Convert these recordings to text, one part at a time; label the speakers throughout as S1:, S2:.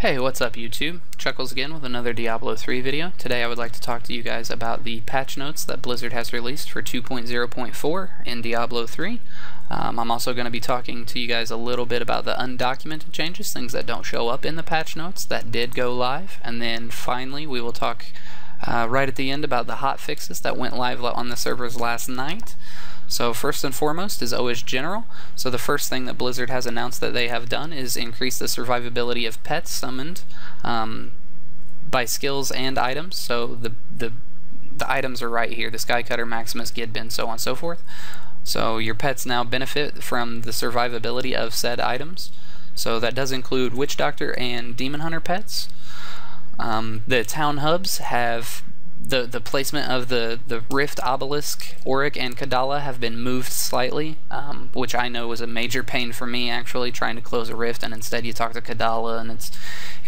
S1: Hey, what's up YouTube? Chuckles again with another Diablo 3 video. Today I would like to talk to you guys about the patch notes that Blizzard has released for 2.0.4 in Diablo 3. I'm also going to be talking to you guys a little bit about the undocumented changes, things that don't show up in the patch notes that did go live, and then finally we will talk right at the end about the hotfixes that went live on the servers last night. So first and foremost is always general. So the first thing that Blizzard has announced that they have done is increase the survivability of pets summoned by skills and items. So the items are right here: the Skycutter, Maximus, Gidbin, so on and so forth. So your pets now benefit from the survivability of said items. So that does include Witch Doctor and Demon Hunter pets. The town hubs have the placement of the Rift, Obelisk, Auric, and Kadala have been moved slightly, which I know was a major pain for me actually, trying to close a Rift and instead you talk to Kadala, and it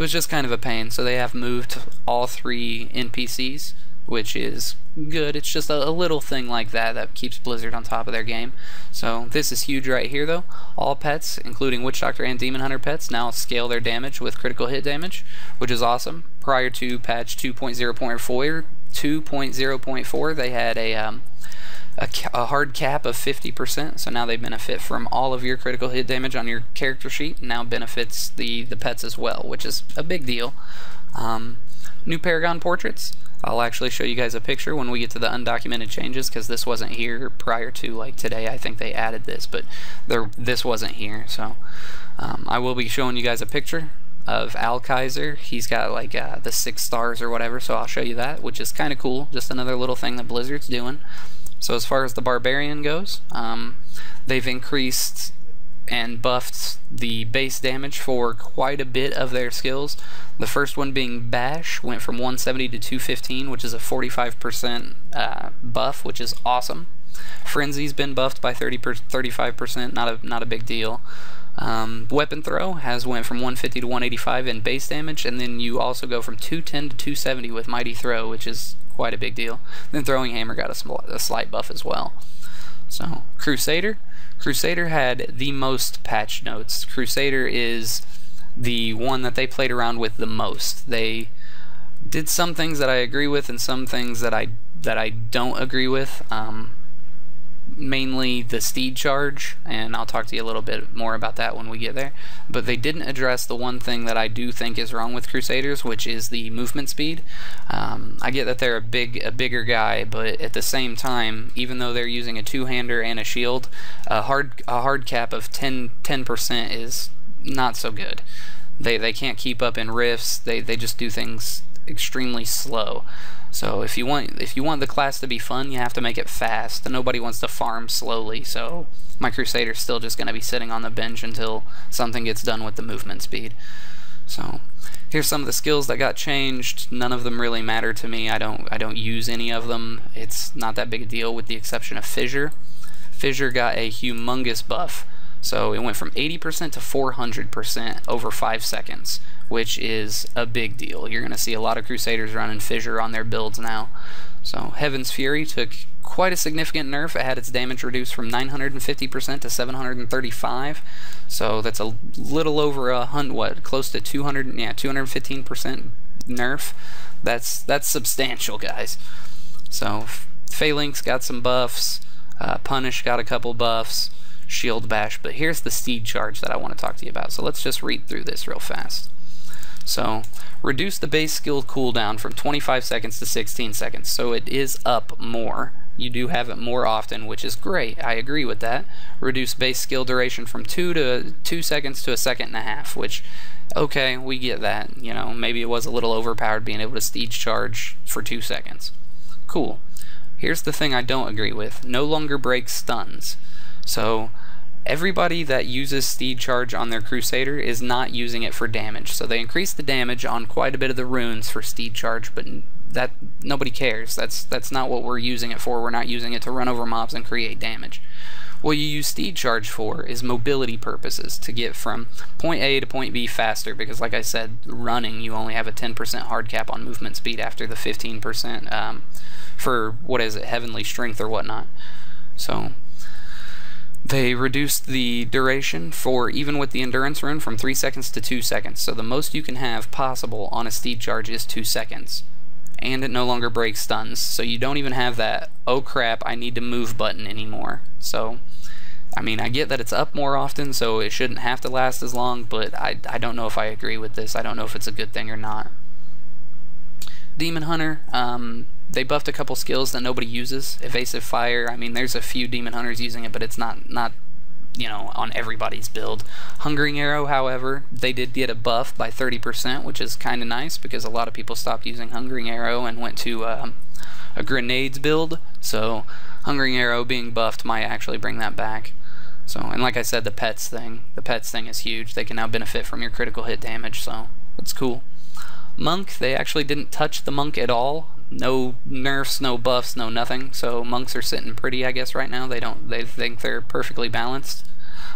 S1: was just kind of a pain. So they have moved all three NPCs, which is good. It's just a little thing like that keeps Blizzard on top of their game. So this is huge right here though. All pets, including Witch Doctor and Demon Hunter pets, now scale their damage with critical hit damage, which is awesome. Prior to patch 2.0.4, they had a hard cap of 50%, so now they benefit from all of your critical hit damage on your character sheet. Now benefits the pets as well, which is a big deal. New Paragon portraits. I'll actually show you guys a picture when we get to the undocumented changes, because this wasn't here prior to like today. I think they added this, but this wasn't here. So I will be showing you guys a picture of Al Kaiser. He's got like the 6 stars or whatever, so I'll show you that, which is kind of cool. Just another little thing that Blizzard's doing. So as far as the Barbarian goes, they've increased and buffed the base damage for quite a bit of their skills. The first one being Bash went from 170 to 215, which is a 45% buff, which is awesome. Frenzy's been buffed by 35%, not a big deal. Weapon Throw has went from 150 to 185 in base damage, and then you also go from 210 to 270 with Mighty Throw, which is quite a big deal. Then Throwing Hammer got a slight buff as well. So Crusader had the most patch notes. Crusader is the one that they played around with the most. They did some things that I agree with and some things that I don't agree with. Mainly the Steed Charge, and I'll talk to you a little bit more about that when we get there. But they didn't address the one thing that I do think is wrong with Crusaders, which is the movement speed. I get that they're a bigger guy, but at the same time, even though they're using a two-hander and a shield, a hard cap of 10% is not so good. They can't keep up in rifts. They just do things extremely slow. So if you want the class to be fun, you have to make it fast, and nobody wants to farm slowly. So my Crusader's still just going to be sitting on the bench until something gets done with the movement speed. So here's some of the skills that got changed. None of them really matter to me. I don't use any of them. It's not that big a deal, with the exception of Fissure. Fissure got a humongous buff. So it went from 80% to 400% over 5 seconds, which is a big deal. You're going to see a lot of Crusaders running Fissure on their builds now. So Heaven's Fury took quite a significant nerf. It had its damage reduced from 950% to 735. So that's a little over close to 215% nerf. That's substantial, guys. So Phalanx got some buffs. Punish got a couple buffs. Shield Bash. But here's the Steed Charge that I want to talk to you about. So let's just read through this real fast. So reduce the base skill cooldown from 25 seconds to 16 seconds. So it is up more. You do have it more often, which is great. I agree with that. Reduce base skill duration from 2 seconds to 1.5 seconds, which, okay, we get that. You know, maybe it was a little overpowered being able to Steed Charge for 2 seconds. Cool. Here's the thing I don't agree with. No longer breaks stuns. So everybody that uses Steed Charge on their Crusader is not using it for damage. So they increased the damage on quite a bit of the runes for Steed Charge, but that nobody cares. That's not what we're using it for. We're not using it to run over mobs and create damage. What you use Steed Charge for is mobility purposes, to get from point A to point B faster, because like I said, running, you only have a 10% hard cap on movement speed after the 15% for, what is it, Heavenly Strength or whatnot. So They reduced the duration for even with the endurance rune from 3 seconds to 2 seconds. So the most you can have possible on a steed charge is 2 seconds. And it no longer breaks stuns. So you don't even have that, oh crap, I need to move button anymore. So, I mean, I get that it's up more often, so it shouldn't have to last as long, but I don't know if I agree with this. I don't know if it's a good thing or not. Demon Hunter, they buffed a couple skills that nobody uses. Evasive Fire, I mean, there's a few Demon Hunters using it, but it's not you know, on everybody's build. Hungering Arrow, however, they did get a buff by 30%, which is kind of nice because a lot of people stopped using Hungering Arrow and went to a grenades build. So Hungering Arrow being buffed might actually bring that back. So, and like I said, the pets thing is huge. They can now benefit from your critical hit damage, so it's cool. Monk, they actually didn't touch the Monk at all. No nerfs, no buffs, no nothing. So monks are sitting pretty, I guess, right now. They think they're perfectly balanced.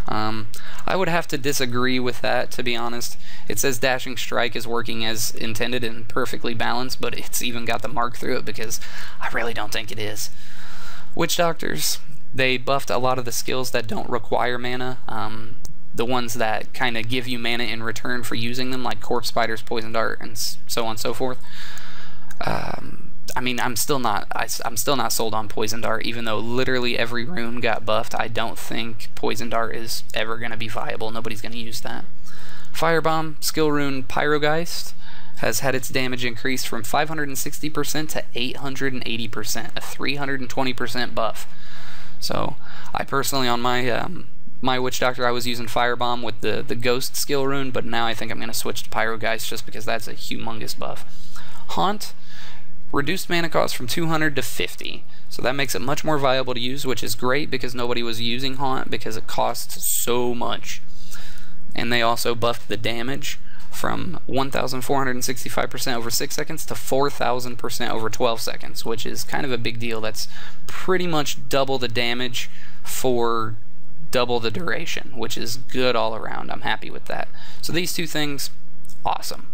S1: I would have to disagree with that, to be honest. It says Dashing Strike is working as intended and perfectly balanced, but it's even got the mark through it because I really don't think it is. Witch Doctors, they buffed a lot of the skills that don't require mana. The ones that kind of give you mana in return for using them, like Corpse Spider's Poison Dart and so on and so forth. I mean, I'm still not sold on Poison Dart, even though literally every rune got buffed. I don't think Poison Dart is ever going to be viable. Nobody's going to use that. Firebomb, skill rune Pyrogeist, has had its damage increased from 560% to 880%, a 320% buff. So, I personally, on my my Witch Doctor, I was using Firebomb with the Ghost skill rune, but now I think I'm going to switch to Pyrogeist just because that's a humongous buff. Haunt, reduced mana cost from 200 to 50, so that makes it much more viable to use, which is great because nobody was using Haunt because it costs so much. And they also buffed the damage from 1,465% over 6 seconds to 4,000% over 12 seconds, which is kind of a big deal. That's pretty much double the damage for double the duration, which is good all around. I'm happy with that. So these two things, awesome.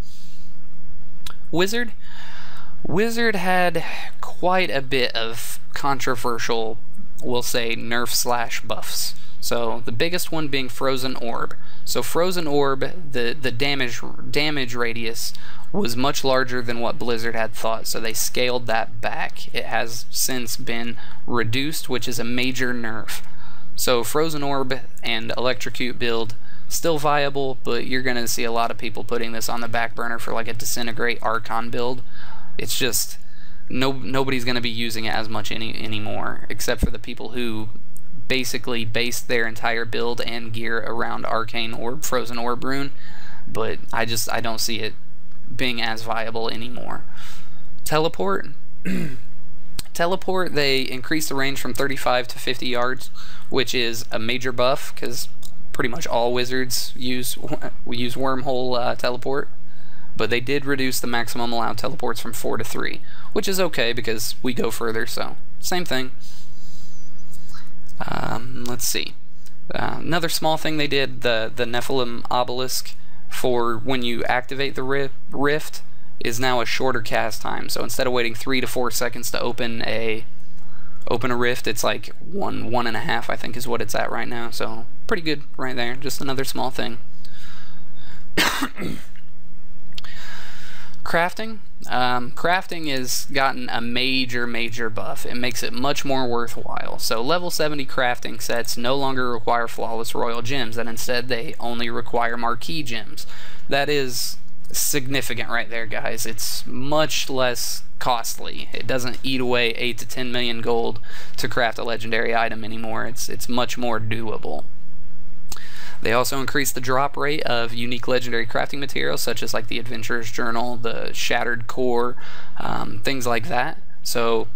S1: Wizard had quite a bit of controversial, we'll say, nerf / buffs. So the biggest one being Frozen Orb. So Frozen Orb, the damage radius was much larger than what Blizzard had thought, so they scaled that back. It has since been reduced, which is a major nerf. So Frozen Orb and Electrocute build, still viable, but you're going to see a lot of people putting this on the back burner for like a Disintegrate Archon build. It's just, nobody's going to be using it as much anymore, except for the people who basically based their entire build and gear around Arcane Orb, Frozen Orb rune, but I don't see it being as viable anymore. Teleport. Teleport, they increased the range from 35 to 50 yards, which is a major buff because pretty much all wizards use wormhole teleport, but they did reduce the maximum allowed teleports from 4 to 3, which is okay because we go further, so same thing. Let's see. Another small thing they did, the Nephilim Obelisk, for when you activate the rift, is now a shorter cast time. So instead of waiting 3 to 4 seconds to open a rift, it's like 1.5, I think is what it's at right now. So pretty good right there. Just another small thing. Crafting. Crafting has gotten a major buff. It makes it much more worthwhile. So level 70 crafting sets no longer require flawless royal gems, and instead they only require marquee gems. That is significant right there, guys. It's much less costly. It doesn't eat away 8 to 10 million gold to craft a legendary item anymore. It's much more doable. They also increased the drop rate of unique legendary crafting materials, such as like the Adventurer's Journal, the Shattered Core, things like that. So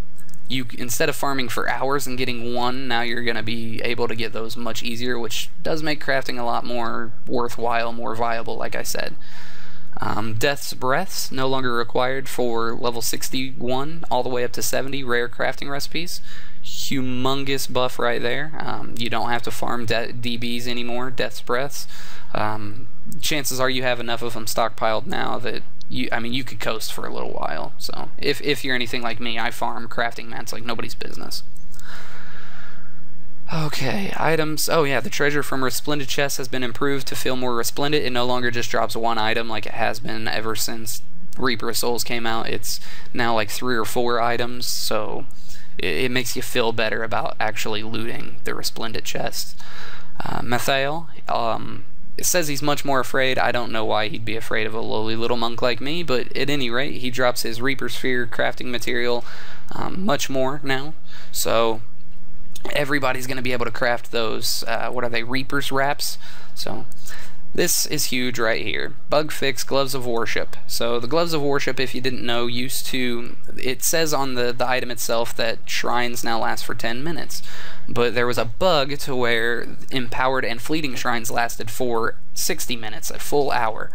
S1: you, instead of farming for hours and getting one, now you're going to be able to get those much easier, which does make crafting a lot more worthwhile, more viable, like I said. Death's Breaths, no longer required for level 61 all the way up to 70 rare crafting recipes. Humongous buff right there. You don't have to farm DBs anymore, Death's Breaths. Chances are you have enough of them stockpiled now that you could coast for a little while. So if you're anything like me, I farm crafting mats like nobody's business. Okay, items. Oh yeah, the treasure from Resplendent chest has been improved to feel more resplendent. It no longer just drops one item like it has been ever since Reaper of Souls came out. It's now like 3 or 4 items, so it makes you feel better about actually looting the Resplendent chest. Methael, it says he's much more afraid. I don't know why he'd be afraid of a lowly little monk like me, but at any rate, he drops his Reaper Sphere crafting material much more now. So everybody's going to be able to craft those, what are they, Reaper's Wraps? So this is huge right here. Bug fix, Gloves of Worship. So the Gloves of Worship, if you didn't know, used to, it says on the item itself that shrines now last for 10 minutes. But there was a bug to where empowered and fleeting shrines lasted for 60 minutes, a full hour.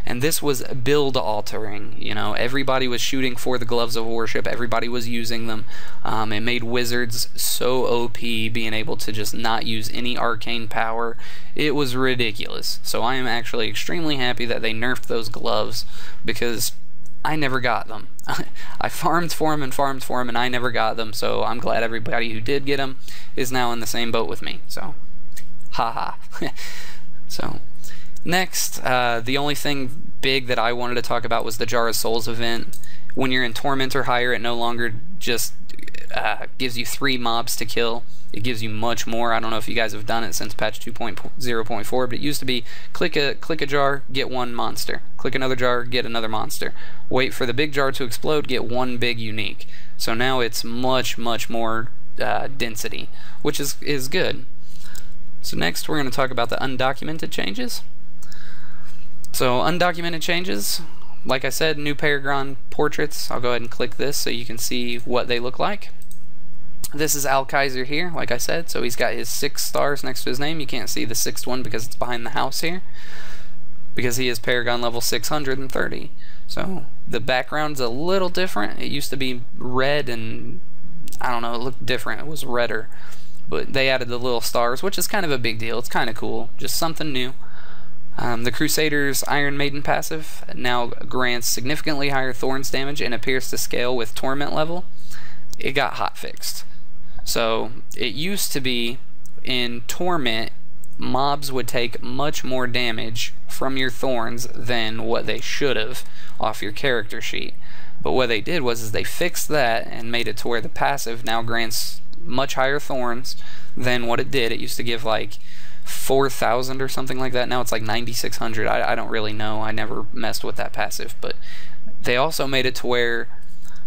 S1: And this was build altering, you know, everybody was shooting for the Gloves of Worship, everybody was using them. It made wizards so OP, being able to just not use any arcane power. It was ridiculous. So I am actually extremely happy that they nerfed those gloves, because I never got them. I farmed for them and farmed for them, and I never got them, so I'm glad everybody who did get them is now in the same boat with me. So, haha. So, next, the only thing big that I wanted to talk about was the Jar of Souls event. When you're in Torment or higher, it no longer just gives you 3 mobs to kill. It gives you much more. I don't know if you guys have done it since patch 2.0.4, but it used to be click a jar, get 1 monster. Click another jar, get another monster. Wait for the big jar to explode, get 1 big unique. So now it's much more density, which is good. So next we're going to talk about the undocumented changes. So undocumented changes, like I said, new Paragon portraits. I'll go ahead and click this so you can see what they look like. This is Al Kaiser here, like I said, so he's got his 6 stars next to his name. You can't see the 6th one because it's behind the house here, because he is Paragon level 630. So the background's a little different. It used to be red, and I don't know, it looked different. It was redder, but they added the little stars, which is kind of a big deal. It's kind of cool, just something new. The Crusader's Iron Maiden passive now grants significantly higher Thorns damage and appears to scale with Torment level. It got hotfixed. So it used to be in Torment, mobs would take much more damage from your Thorns than what they should have off your character sheet. But what they did was they fixed that and made it to where the passive now grants much higher Thorns than what it did. It used to give like 4,000 or something like that. Now it's like 9,600. I don't really know. I never messed with that passive. But they also made it to where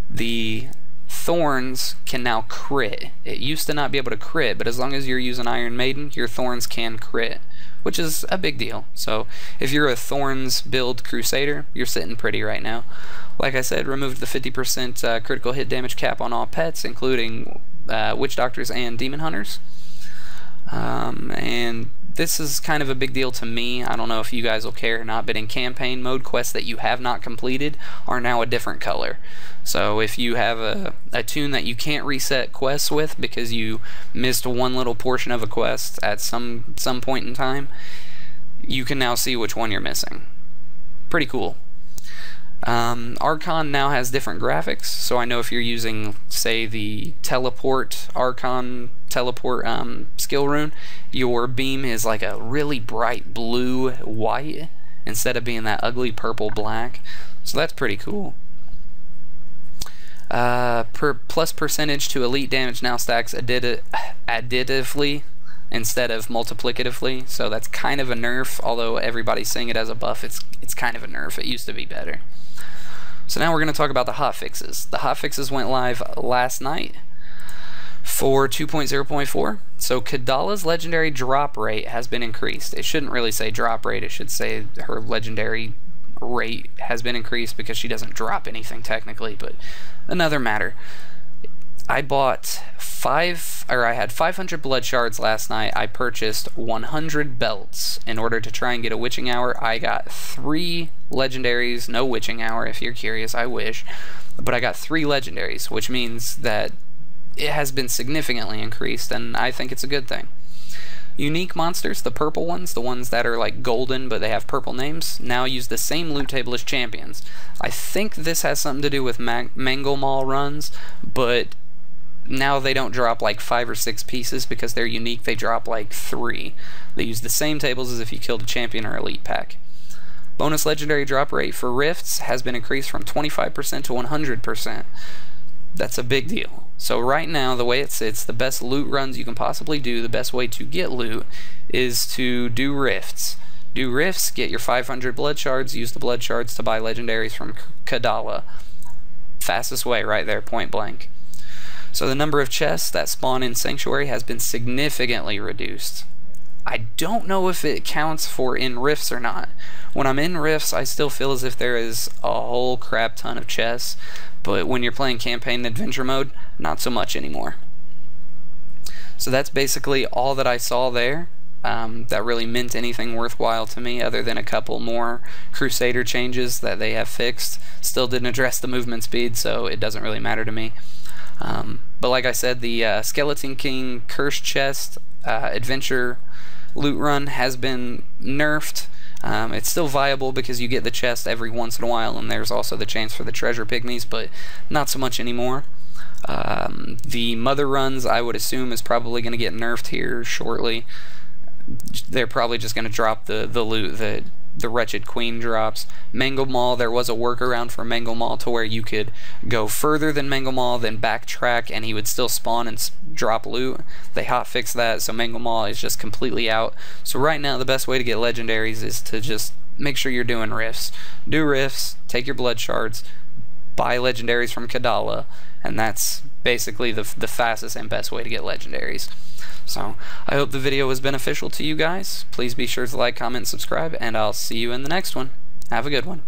S1: the Thorns can now crit. It used to not be able to crit, but as long as you're using Iron Maiden, your Thorns can crit, which is a big deal. So if you're a Thorns build Crusader, you're sitting pretty right now. Like I said, removed the 50% critical hit damage cap on all pets, including Witch Doctors and Demon Hunters. And this is kind of a big deal to me. I don't know if you guys will care or not, but in campaign mode, quests that you have not completed are now a different color. So if you have a tune that you can't reset quests with because you missed one little portion of a quest at some point in time, you can now see which one you're missing. Pretty cool. Archon now has different graphics, so I know if you're using, say, the teleport Archon teleport skill rune, your beam is like a really bright blue white instead of being that ugly purple black, so that's pretty cool. Plus percentage to elite damage now stacks additively instead of multiplicatively, so that's kind of a nerf. Although everybody's saying it as a buff, it's kind of a nerf. It used to be better. So now we're going to talk about the hotfixes. The hotfixes went live last night for 2.0.4. So Kadala's legendary drop rate has been increased. It shouldn't really say drop rate, it should say her legendary rate has been increased because she doesn't drop anything technically, but another matter. I had 500 blood shards last night. I purchased 100 belts in order to try and get a witching hour. I got 3 legendaries, no witching hour if you're curious, I wish, but I got 3 legendaries, which means that it has been significantly increased, and I think it's a good thing. Unique monsters, the purple ones, the ones that are like golden but they have purple names, now use the same loot table as champions. I think this has something to do with Mangle Mall runs, but now they don't drop like 5 or 6 pieces because they're unique. They drop like 3. They use the same tables as if you killed a champion or elite pack. Bonus legendary drop rate for rifts has been increased from 25% to 100%. That's a big deal. So right now, the way it sits, the best loot runs you can possibly do, the best way to get loot is to do rifts. Do rifts, get your 500 blood shards, use the blood shards to buy legendaries from Kadala. Fastest way right there, point blank. So the number of chests that spawn in Sanctuary has been significantly reduced. I don't know if it counts for in rifts or not. When I'm in rifts, I still feel as if there is a whole crap ton of chests, but when you're playing campaign and adventure mode, not so much anymore. So that's basically all that I saw there. That really meant anything worthwhile to me, other than a couple more Crusader changes that they have fixed. Still didn't address the movement speed, so it doesn't really matter to me. But like I said, the Skeleton King Curse Chest adventure loot run has been nerfed. It's still viable because you get the chest every once in a while, and there's also the chance for the treasure pygmies, but not so much anymore. The mother runs, I would assume, is probably going to get nerfed here shortly. They're probably just going to drop the loot that the Wretched Queen drops. Mango Mall, there was a workaround for Mango Mall to where you could go further than Mango Mall, then backtrack, and he would still spawn and drop loot. They hotfixed that, so Mango Mall is just completely out. So right now, the best way to get legendaries is to just make sure you're doing rifts. Do rifts, take your blood shards, buy legendaries from Kadala, and that's basically the fastest and best way to get legendaries. So, I hope the video was beneficial to you guys. Please be sure to like, comment, and subscribe, and I'll see you in the next one. Have a good one.